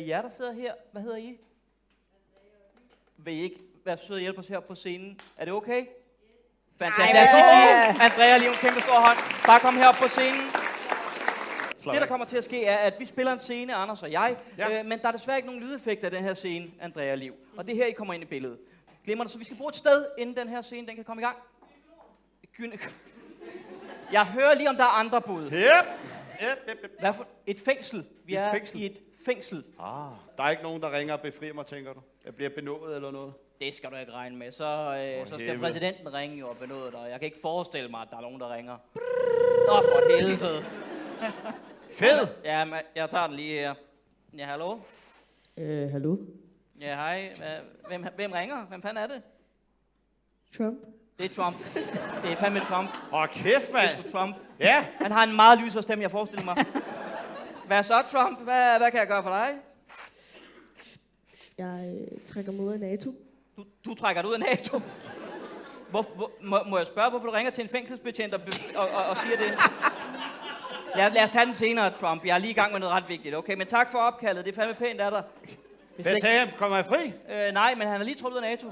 jer, der sidder her, hvad hedder I? Vil I ikke være søde og hjælpe os her på scenen? Er det okay? Fantastisk. Andrea, lige en kæmpe stor hånd. Bare kom herop på scenen. Det, der kommer til at ske, er, at vi spiller en scene, Anders og jeg, men der er desværre ikke nogen lydeffekter af den her scene, Andrea Liv. Og det er her, I kommer ind i billedet. Glemmer det, så vi skal bruge et sted, inden den her scene den kan komme i gang. Jeg hører lige, om der er andre bud. Hvad for et fængsel? Vi er i et fængsel. Der er ikke nogen, der ringer og befrier mig, tænker du? Jeg bliver benådet eller noget? Det skal du ikke regne med. Så skal præsidenten ringe jo og benåde dig. Jeg kan ikke forestille mig, at der er nogen, der ringer. For helvede. Fed! Ja, jeg tager den lige her. Ja, hallo? Hallo? Ja, hej. Hvem ringer? Hvem fanden er det? Trump? Det er Trump. Det er fandme Trump. Kæft, mand! Det er Trump. Ja! Han har en meget lysere stemme, jeg forestiller mig. Hvad så, Trump? Hvad kan jeg gøre for dig? Jeg trækker mig ud af NATO. Du trækker dig ud af NATO? Må jeg spørge, hvorfor du ringer til en fængselsbetjent og siger det? Lad os tage den senere, Trump. Jeg er lige i gang med noget ret vigtigt, okay? Men tak for opkaldet. Det er fandme pænt af dig. Hvad sagde han? Kommer jeg fri? Nej, men han er lige trådt ud af NATO.